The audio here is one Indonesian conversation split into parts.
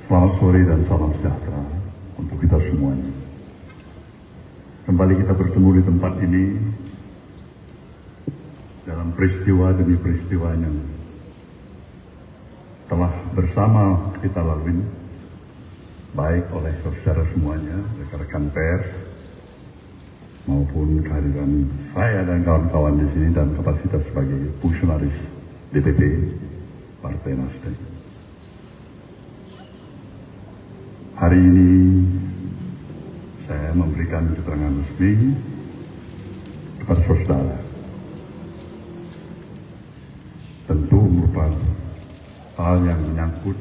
Selamat sore dan salam sejahtera untuk kita semuanya. Kembali kita bertemu di tempat ini dalam peristiwa demi peristiwa yang telah bersama kita lalui, baik oleh saudara semuanya, rekan-rekan pers, maupun kehadiran saya dan kawan-kawan di sini dan kapasitas sebagai fungsionaris DPP Partai Nasdem. Hari ini saya memberikan keterangan resmi kepada saudara. Tentu merupakan hal yang menyangkut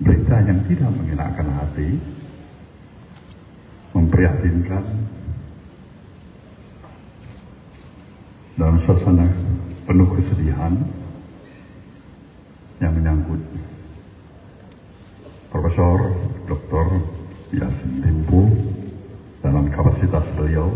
berita yang tidak mengenakan hati, memprihatinkan, dalam suasana penuh kesedihan yang menyangkut Profesor Dr. Yassin Limpo dalam kapasitas beliau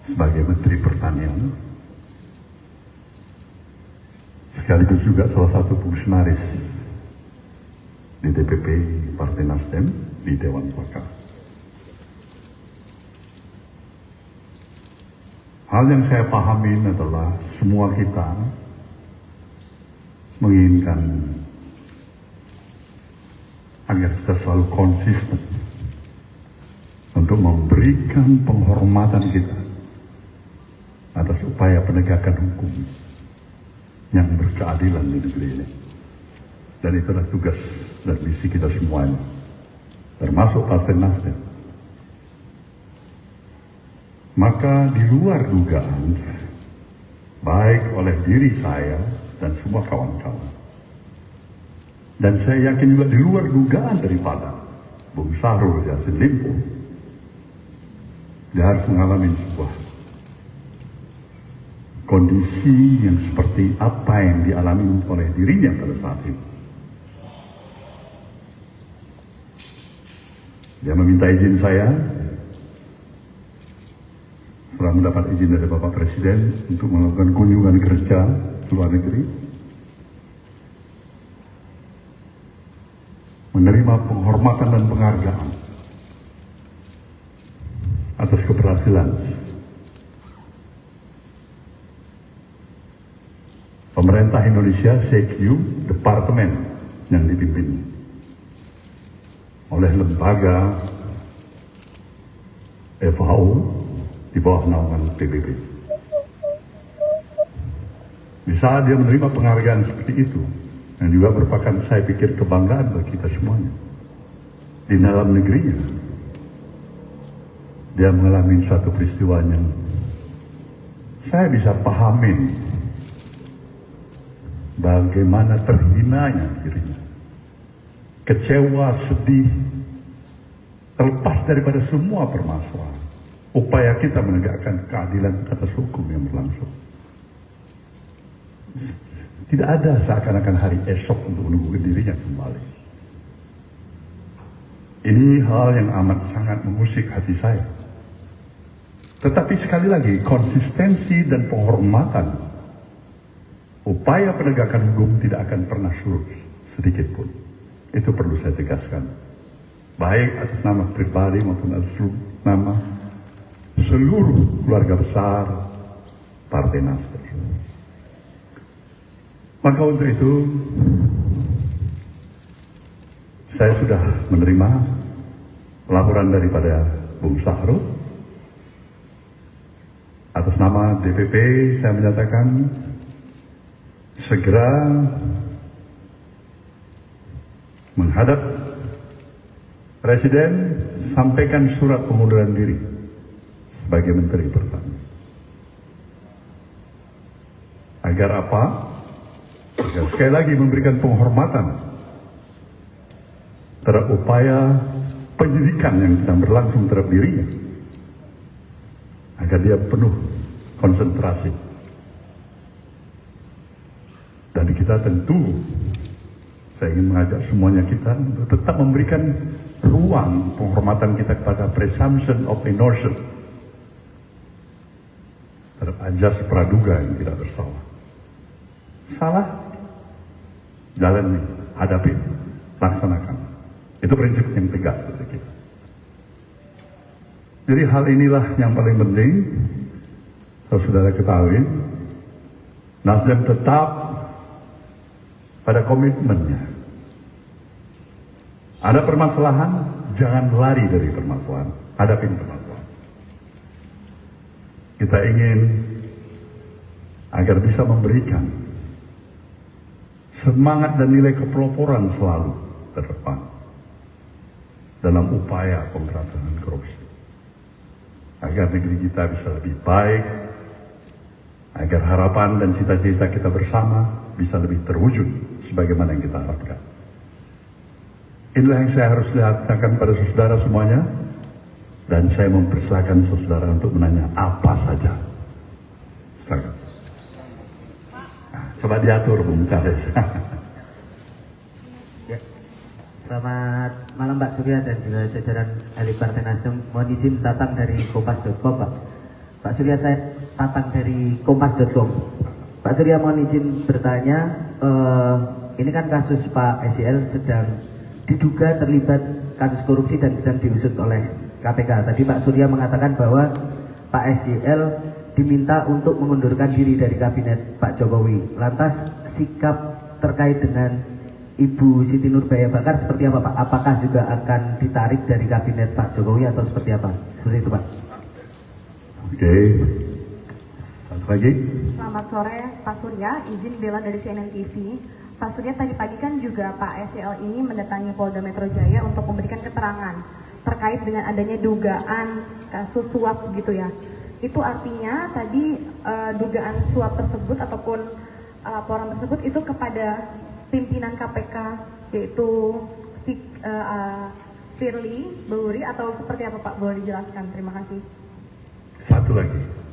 sebagai Menteri Pertanian, sekaligus juga salah satu fungsionaris di DPP Partai Nasdem di Dewan Pakar. Hal yang saya pahami adalah semua kita menginginkan agar kita selalu konsisten untuk memberikan penghormatan kita atas upaya penegakan hukum yang berkeadilan di negeri ini. Dan itulah tugas dan misi kita semuanya, termasuk Partai Nasdem. Maka di luar dugaan, baik oleh diri saya dan semua kawan-kawan, dan saya yakin juga di luar dugaan daripada Bung Syahrul Yassin Limpo, dia harus mengalami sebuah kondisi yang seperti apa yang dialami oleh dirinya pada saat itu. Dia meminta izin saya setelah mendapat izin dari Bapak Presiden untuk melakukan kunjungan kerja ke luar negeri, menerima penghormatan dan penghargaan atas keberhasilan pemerintah Indonesia, CQ, departemen yang dipimpin oleh lembaga FAO di bawah naungan PBB. Di saat dia menerima penghargaan seperti itu, yang juga merupakan, saya pikir, kebanggaan bagi kita semuanya, di dalam negerinya dia mengalami suatu peristiwa yang saya bisa pahamin bagaimana terhinanya dirinya, kecewa, sedih, terlepas daripada semua permasalahan upaya kita menegakkan keadilan atas hukum yang berlangsung. Tidak ada seakan-akan hari esok untuk menunggu dirinya kembali. Ini hal yang amat sangat mengusik hati saya. Tetapi sekali lagi, konsistensi dan penghormatan upaya penegakan hukum tidak akan pernah surut sedikit pun. Itu perlu saya tegaskan, baik atas nama pribadi maupun atas nama seluruh keluarga besar Partai Nasdem. Maka untuk itu saya sudah menerima laporan daripada Bung Syahrul. Atas nama DPP saya menyatakan segera menghadap Presiden, sampaikan surat pengunduran diri sebagai Menteri Pertanian. Agar apa? Agar sekali lagi memberikan penghormatan terhadap upaya penyidikan yang sedang berlangsung terhadap dirinya, agar dia penuh konsentrasi. Dan kita tentu, saya ingin mengajak semuanya kita untuk tetap memberikan ruang penghormatan kita kepada presumption of innocence terhadap ajas praduga yang tidak bersalah. salah, jalani, hadapi, laksanakan. Itu prinsip yang tegas dari kita. Jadi hal inilah yang paling penting, saudara ketahui, Nasdem tetap pada komitmennya. Ada permasalahan, jangan lari dari permasalahan, hadapin permasalahan. Kita ingin agar bisa memberikan semangat dan nilai kepeloporan selalu ke depan dalam upaya pemberantasan korupsi. Agar negeri kita bisa lebih baik, agar harapan dan cita-cita kita bersama bisa lebih terwujud sebagaimana yang kita harapkan. Inilah yang saya harus lihatkan pada saudara semuanya, dan saya mempersilakan saudara untuk menanya apa saja. Silakan. Nah, coba diatur Bung Charles. Ya. Selamat malam Pak Surya dan juga jajaran elit Partai Nasdem. Mohon izin datang dari kompas.com Pak. Pak Surya, saya datang dari kompas.com. Pak Surya, mohon izin bertanya, ini kan kasus Pak SYL sedang diduga terlibat kasus korupsi dan sedang diusut oleh KPK. Tadi Pak Surya mengatakan bahwa Pak SYL diminta untuk mengundurkan diri dari kabinet Pak Jokowi. Lantas sikap terkait dengan Ibu Siti Nurbaya Bakar seperti apa Pak? Apakah juga akan ditarik dari kabinet Pak Jokowi atau seperti apa? Seperti itu Pak. Oke. Satu lagi. Selamat sore Pak Surya, izin bela dari CNN TV. Pak Surya, tadi pagi kan juga Pak SYL ini mendatangi Polda Metro Jaya untuk memberikan keterangan terkait dengan adanya dugaan kasus suap gitu ya. Itu artinya tadi dugaan suap tersebut ataupun laporan tersebut itu kepada pimpinan KPK yaitu Firly Bahuri atau seperti apa Pak? Boleh dijelaskan? Terima kasih. Satu lagi.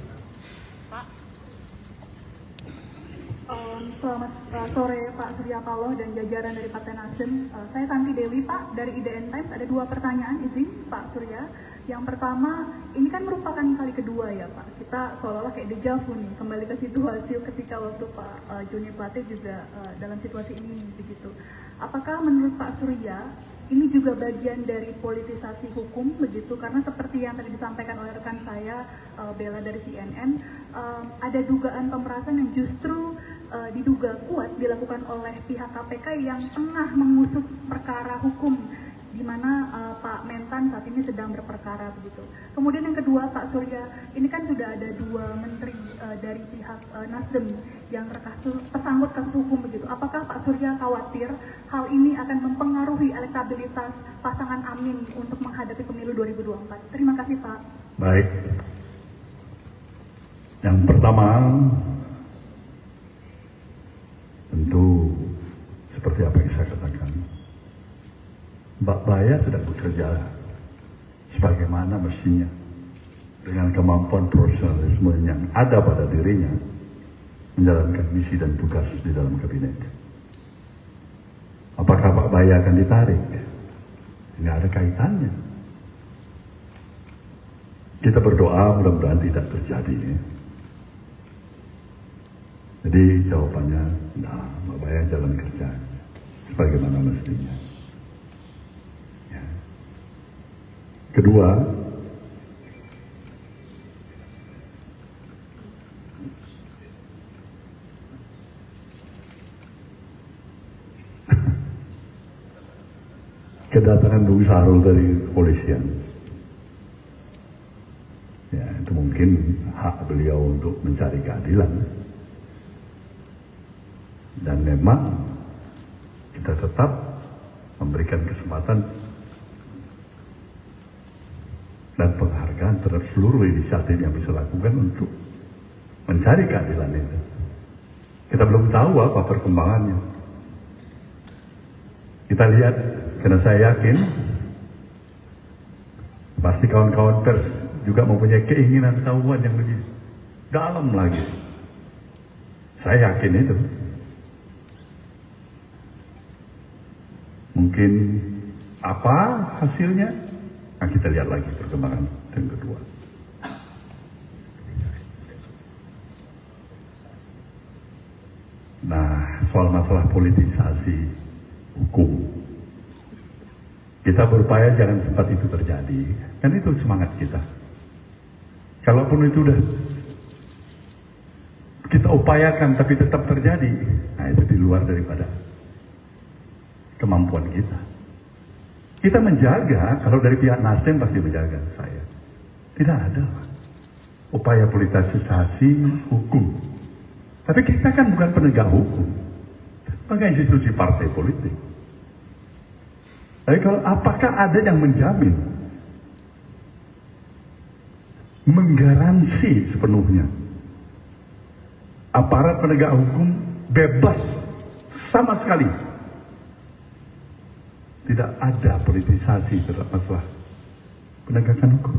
Selamat sore Pak Surya Paloh dan jajaran dari Partai Nasdem. Saya Santi Dewi Pak dari IDN Times. Ada dua pertanyaan izin Pak Surya. Yang pertama, ini kan merupakan kali kedua ya Pak. Kita seolah-olah kayak dejavu nih, kembali ke situasi ketika waktu Pak Joni Plate juga dalam situasi ini begitu. Apakah menurut Pak Surya ini juga bagian dari politisasi hukum begitu? Karena seperti yang tadi disampaikan oleh rekan saya Bella dari CNN, ada dugaan pemerasan yang justru diduga kuat dilakukan oleh pihak KPK yang tengah mengusut perkara hukum di mana Pak Mentan saat ini sedang berperkara begitu. Kemudian yang kedua Pak Surya, ini kan sudah ada dua menteri dari pihak Nasdem yang tersangkut kasus hukum begitu. Apakah Pak Surya khawatir hal ini akan mempengaruhi elektabilitas pasangan Amin untuk menghadapi pemilu 2024? Terima kasih Pak. Baik. Yang pertama, tentu seperti apa yang saya katakan, Mbak Baya sedang bekerja sebagaimana mestinya dengan kemampuan profesionalisme yang ada pada dirinya menjalankan misi dan tugas di dalam kabinet. Apakah Pak Baya akan ditarik? Nggak ada kaitannya. Kita berdoa mudah-mudahan tidak terjadi. Jadi jawabannya, nah, Pak Baya jalan kerja sebagaimana mestinya. Ya. Kedua, kedatangan Bung Sahrul dari kepolisian. Ya, itu mungkin hak beliau untuk mencari keadilan. Dan memang kita tetap memberikan kesempatan dan penghargaan terhadap seluruh inisiatif yang bisa lakukan untuk mencari keadilan itu. Kita belum tahu apa perkembangannya. Kita lihat, karena saya yakin pasti kawan-kawan pers juga mempunyai keinginan tahuan yang lebih dalam lagi. Saya yakin itu. Mungkin apa hasilnya? Nah, kita lihat lagi perkembangan yang kedua. Nah, soal masalah politisasi hukum, kita berupaya jangan sempat itu terjadi. Kan itu semangat kita. Kalaupun itu udah kita upayakan tapi tetap terjadi, nah itu di luar daripada kemampuan kita. Kita menjaga, kalau dari pihak Nasdem pasti menjaga saya. Tidak ada upaya politisasi hukum. Tapi kita kan bukan penegak hukum, sebagai institusi partai politik. Tapi kalau apakah ada yang menjamin, menggaransi sepenuhnya aparat penegak hukum bebas sama sekali? Tidak ada politisasi terhadap masalah penegakan hukum.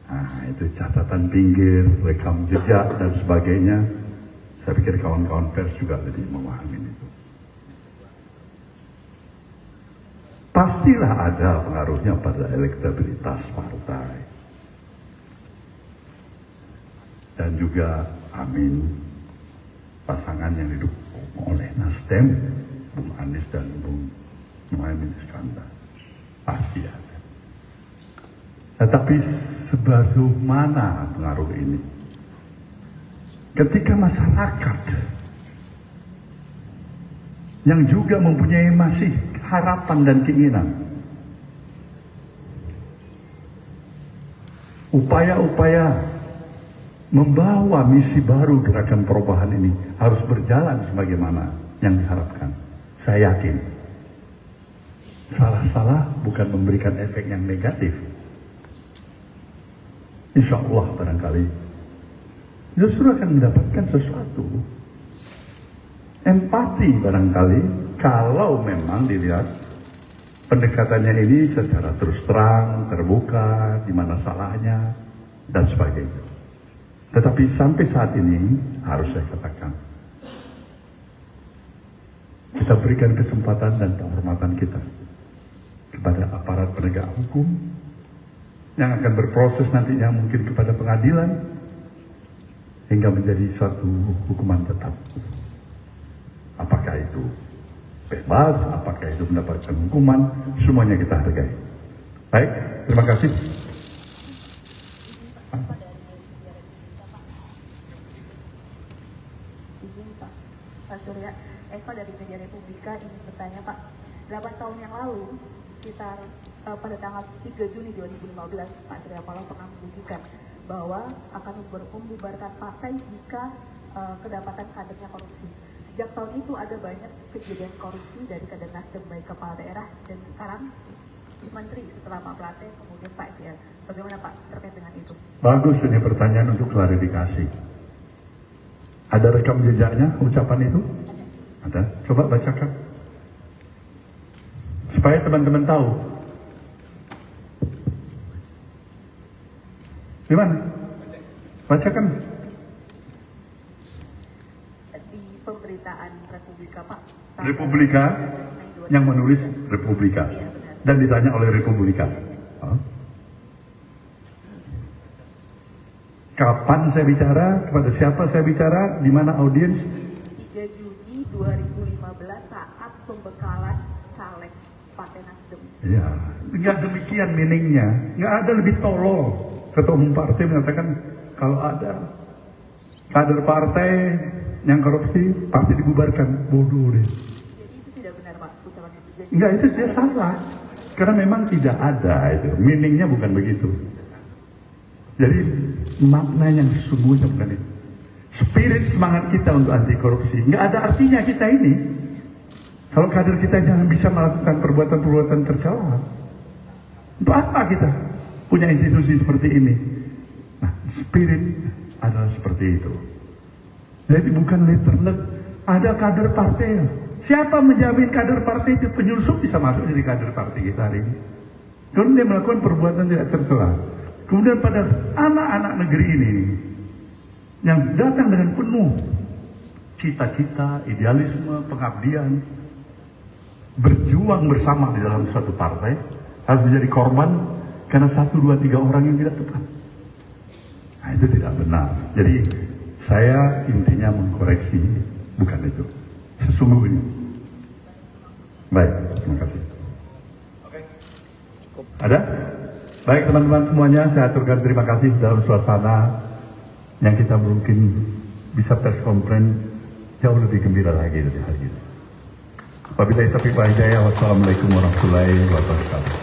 Nah, itu catatan pinggir, rekam jejak, dan sebagainya. Saya pikir kawan-kawan pers juga lebih memahami itu. Pastilah ada pengaruhnya pada elektabilitas partai. Dan juga, amin, pasangan yang didukung oleh Nasdem, Bung Anies dan Bung Muhaimin Iskandar. Pasti ada. Tetapi sebagaimana mana pengaruh ini? Ketika masyarakat yang juga mempunyai masih harapan dan keinginan, upaya-upaya membawa misi baru gerakan perubahan ini harus berjalan sebagaimana yang diharapkan. Saya yakin salah-salah bukan memberikan efek yang negatif. Insya Allah barangkali justru akan mendapatkan sesuatu. Empati barangkali kalau memang dilihat pendekatannya ini secara terus terang, terbuka, di mana salahnya, dan sebagainya. Tetapi sampai saat ini harus saya katakan, kita berikan kesempatan dan penghormatan kita kepada aparat penegak hukum yang akan berproses nantinya mungkin kepada pengadilan hingga menjadi suatu hukuman tetap. Apakah itu bebas, apakah itu mendapatkan hukuman, semuanya kita hargai. Baik, terima kasih. Izin Pak Surya, Eva dari Media Republika ingin bertanya Pak, 8 tahun yang lalu, sekitar pada tanggal 3 Juni 2015, Pak Surya Paloh pernah membuktikan bahwa akan membubarkan partai jika kedapatan kadernya korupsi. Sejak tahun itu ada banyak kejadian korupsi dari kader Nasdem, baik kepala daerah dan sekarang menteri setelah Pak Plate, kemudian Pak SL. Bagaimana Pak terkait dengan itu? Bagus, ini pertanyaan untuk klarifikasi. Ada rekam jejaknya ucapan itu? Ada? Coba bacakan. Supaya teman-teman tahu. Gimana? Bacakan. Di pemberitaan Republika Pak. Republika yang menulis Republika. Iya, benar. Dan ditanya oleh Republika. Oh. Kapan saya bicara? Kepada siapa saya bicara? Di mana audiens? 3 Juni 2015 saat pembekalan caleg Partai Nasdem. Ya, nggak demikian meaningnya. Nggak ada lebih tolol. Ketua Umum Partai mengatakan kalau ada kader partai yang korupsi, partai dibubarkan. Bodoh deh. Jadi itu tidak benar Pak, ucapan itu. Enggak, itu dia salah. Karena memang tidak ada itu. Meaningnya bukan begitu. Jadi makna yang sesungguhnya bukan itu. Spirit semangat kita untuk anti korupsi nggak ada artinya kita ini kalau kader kita jangan bisa melakukan perbuatan-perbuatan tercela. Untuk apa kita punya institusi seperti ini? Nah, spirit adalah seperti itu. Jadi bukan letterlek. Ada kader partai. Siapa menjamin kader partai itu penyusup bisa masuk jadi kader partai kita hari ini? Kalau dia melakukan perbuatan tidak tercela. Kemudian pada anak-anak negeri ini yang datang dengan penuh cita-cita, idealisme, pengabdian, berjuang bersama di dalam suatu partai, harus menjadi korban karena 1, 2, 3 orang yang tidak tepat. Nah, itu tidak benar. Jadi Saya intinya mengkoreksi, bukan itu. Sesungguhnya. Baik, terima kasih. Ada? Baik teman-teman semuanya, saya aturkan terima kasih dalam suasana yang kita mungkin bisa press conference jauh lebih gembira lagi dari hari ini. Wabillahi taufiq wal hidayah. Wassalamualaikum warahmatullahi wabarakatuh.